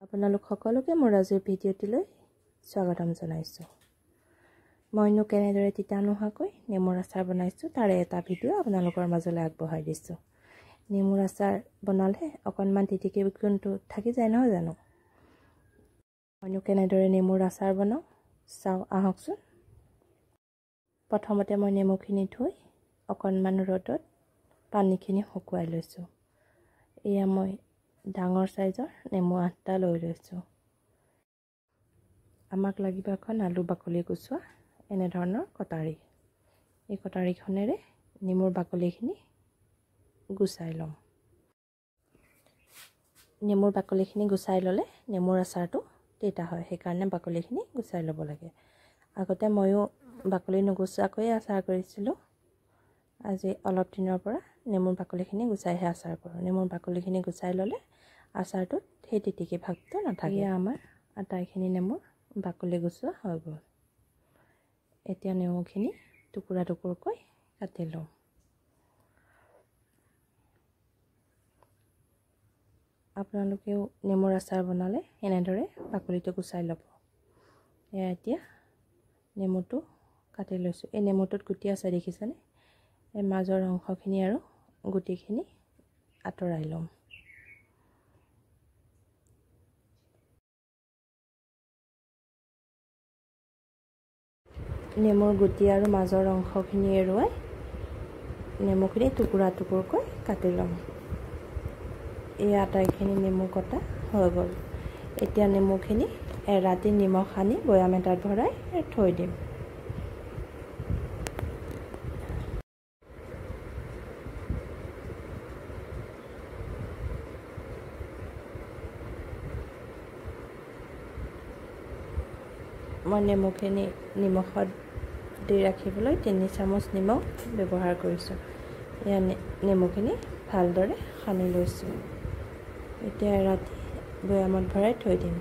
আপোনালোক সকলোকে মোৰ আজিৰ ভিডিঅ'টিলৈ স্বাগতম জনাইছোঁ। মইনো কেনেদৰে তিতা নোহোৱাকৈ নেমুৰ আচাৰ বনাইছোঁ তাৰে এটা ভিডিঅ' আপোনালোকৰ মাজলৈ আগবঢ়াই দিছোঁ। নেমুৰ আচাৰ বনালে অকণমান তিতিকি গুণটো থাকি যায় নহয় জানো? মইনো কেনেদৰে নেমুৰ আচাৰ বনাওঁ চাওঁ আহকচোন। প্ৰথমতে মই নেমুখিনি ধুই অকণমান ৰ'দত পানীখিনি শুকুৱাই লৈছোঁ। এয়া মই ডাঙৰ সাইজৰ নেমু 8টা লৈ লৈছোঁ। আমাক লাগিব এখন আলু বাকলি গুচোৱা এনে ধৰণৰ কটাৰী। এই কটাৰীখনেৰে নেমুৰ বাকলিখিনি গুচাই ল'ম। নেমুৰ বাকলিখিনি গুচাই ল'লে নেমুৰ আচাৰটো তিতা হয়, সেইকাৰণে বাকলিখিনি গুচাই ল'ব লাগে। আগতে ময়ো বাকলি নুগুচোৱাকৈ আচাৰ কৰিছিলোঁ। আজি অলপ দিনৰ পৰা নেমুৰ বাকলিখিনি গুচাইহে আচাৰ কৰোঁ। নেমুৰ বাকলিখিনি গুচাই ল'লে আচাৰটোত সেই তিতিকি ভাগটো নাথাকে। আমাৰ আটাইখিনি নেমুৰ বাকলি গুচোৱা হৈ গ'ল। এতিয়া নেমুখিনি টুকুৰা টুকুৰকৈ কাটি লওঁ। আপোনালোকেও নেমুৰ আচাৰ বনালে এনেদৰে বাকলিটো গুচাই ল'ব। এয়া এতিয়া নেমুটো কাটি লৈছোঁ। এই নেমুটোত গুটি আছে দেখিছেনে? এই মাজৰ অংশখিনি আৰু গুটিখিনি আঁতৰাই ল'ম। নেমুৰ গুটি আৰু মাজৰ অংশখিনি এৰুৱাই নেমুখিনি টুকুৰা টুকুৰকৈ কাটি ল'ম। এই আটাইখিনি নেমু কটা হৈ গ'ল। এতিয়া নেমুখিনি এৰাতি নিমখ সানি বৈয়াম এটাত ভৰাই থৈ দিম। মই নেমুখিনি নিমখত দি ৰাখিবলৈ 3 চামুচ নিমখ ব্যৱহাৰ কৰিছোঁ। এয়া নেমুখিনি ভালদৰে সানি লৈছোঁ। এতিয়া এৰাতি বৈয়ামত ভৰাই থৈ দিম।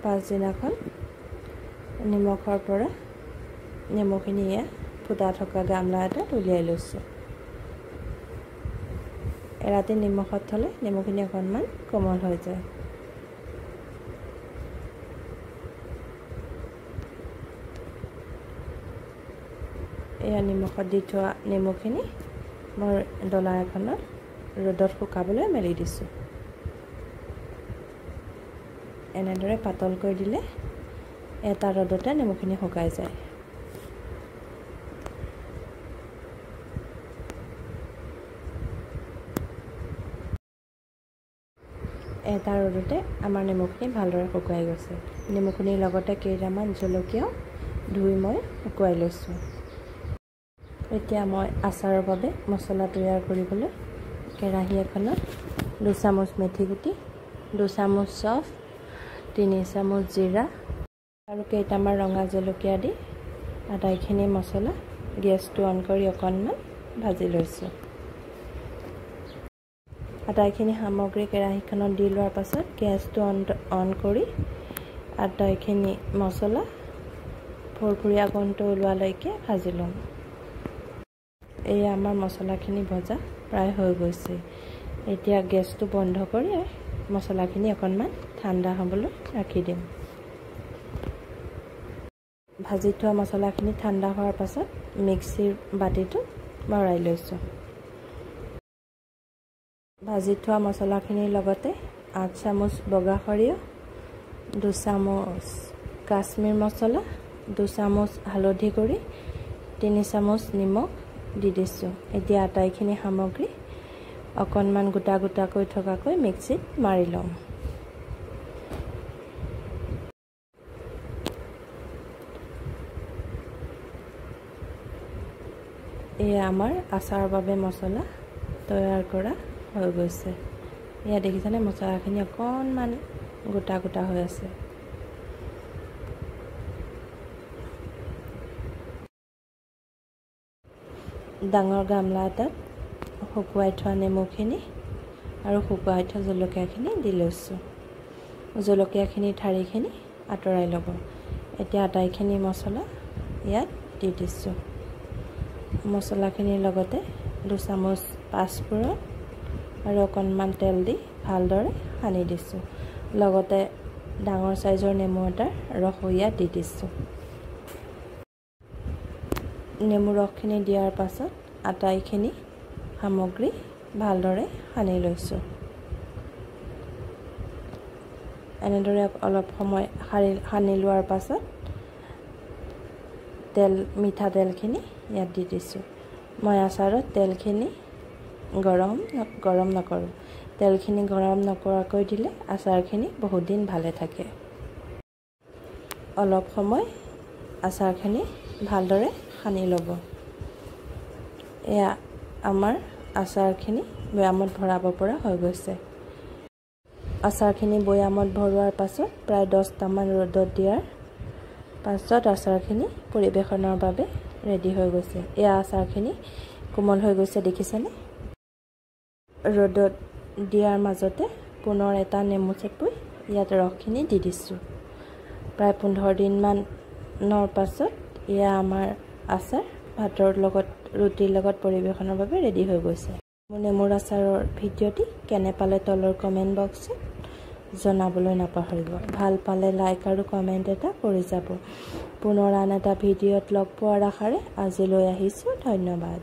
পাছদিনাখন নিমখৰ পৰা নেমুখিনি এয়া ফুটা থকা গামলা এটাত উলিয়াই লৈছোঁ। এৰাতি নিমখত থ'লে নেমুখিনি অকণমান কোমল হৈ যায়। এয়া নিমখত দি থোৱা নেমুখিনি মই ডলা এখনত ৰ'দত শুকাবলৈ মেলি দিছোঁ। এনেদৰে পাতলকৈ দিলে এটা ৰ'দতে নেমুখিনি শুকাই যায়। এটা ৰ'দতে আমাৰ নেমুখিনি ভালদৰে শুকাই গৈছে। নেমুখিনিৰ লগতে কেইটামান জলকীয়াও ধুই মই শুকুৱাই লৈছোঁ। এতিয়া মই আচাৰৰ বাবে মছলা তৈয়াৰ কৰিবলৈ কেৰাহী এখনত 2 চামুচ মেথি গুটি, 2 চামুচ চফ, 3 চামুচ জিৰা আৰু কেইটামান ৰঙা জলকীয়া দি আটাইখিনি মছলা গেছটো অন কৰি অকণমান ভাজি লৈছোঁ। আটাইখিনি সামগ্ৰী কেৰাহীখনত দি লোৱাৰ পাছত গেছটো অন কৰি আটাইখিনি মছলা ফৰফৰীয়া গোন্ধটো ওলোৱালৈকে ভাজি ল'ম। এই আমাৰ মছলাখিনি ভজা প্ৰায় হৈ গৈছে। এতিয়া গেছটো বন্ধ কৰি মছলাখিনি অকণমান ঠাণ্ডা হ'বলৈ ৰাখি দিম। ভাজি থোৱা মছলাখিনি ঠাণ্ডা হোৱাৰ পাছত মিক্সিৰ বাতিটো ভৰাই লৈছোঁ। ভাজি থোৱা মছলাখিনিৰ লগতে 8 চামুচ বগা সৰিয়হ, 2 চামুচ কাশ্মীৰ মছলা, 2 চামুচ হালধি গুড়ি, 3 চামুচ নিমখ দি দিছোঁ। এতিয়া আটাইখিনি সামগ্ৰী অকণমান গোটা গোটাকৈ থকাকৈ মিক্সিত মাৰি ল'ম। এয়া আমাৰ আচাৰৰ বাবে মছলা তৈয়াৰ কৰা হৈ গৈছে। এয়া দেখিছেনে মছলাখিনি অকণমান গোটা গোটা হৈ আছে। ডাঙৰ গামলা এটাত শুকুৱাই থোৱা নেমুখিনি আৰু শুকুৱাই থোৱা জলকীয়াখিনি দি লৈছোঁ। জলকীয়াখিনি ঠাৰিখিনি আঁতৰাই ল'ব। এতিয়া আটাইখিনি মছলা ইয়াত দি দিছোঁ। মছলাখিনিৰ লগতে 2 চামুচ পাঁচফোৰণ আৰু অকণমান তেল দি ভালদৰে সানি দিছোঁ। লগতে ডাঙৰ সাইজৰ নেমু এটাৰ ৰস ইয়াত দি দিছোঁ। নেমু ৰসখিনি দিয়াৰ পাছত আটাইখিনি সামগ্ৰী ভালদৰে সানি লৈছোঁ। এনেদৰে অলপ সময় সানি লোৱাৰ পাছত মিঠাতেলখিনি ইয়াত দি দিছোঁ। মই আচাৰত তেলখিনি গৰম নকৰোঁ। তেলখিনি গৰম নকৰাকৈ দিলে আচাৰখিনি বহুত দিন ভালে থাকে। অলপ সময় আচাৰখিনি ভালদৰে সানি ল'ব। এয়া আমাৰ আচাৰখিনি বৈয়ামত ভৰাব পৰা হৈ গৈছে। আচাৰখিনি বৈয়ামত ভৰোৱাৰ পাছত প্ৰায় 10টামান ৰ'দত দিয়াৰ পাছত আচাৰখিনি পৰিৱেশনৰ বাবে ৰেডি হৈ গৈছে। এয়া আচাৰখিনি কোমল হৈ গৈছে দেখিছেনে? ৰ'দত দিয়াৰ মাজতে পুনৰ এটা নেমু চেপি ইয়াত ৰসখিনি দি দিছোঁ। প্ৰায় 15 দিনমানৰ পাছত এয়া আমাৰ আচাৰ ভাতৰ লগত ৰুটিৰ লগত পৰিৱেশনৰ বাবে ৰেডি হৈ গৈছে। মোৰ নেমুৰ আচাৰৰ ভিডিঅ'টি কেনে পালে তলৰ কমেণ্ট বক্সত জনাবলৈ নাপাহৰিব। ভাল পালে লাইক আৰু কমেণ্ট এটা কৰি যাব। পুনৰ আন এটা ভিডিঅ'ত লগ পোৱাৰ আশাৰে আজিলৈ আহিছোঁ। ধন্যবাদ।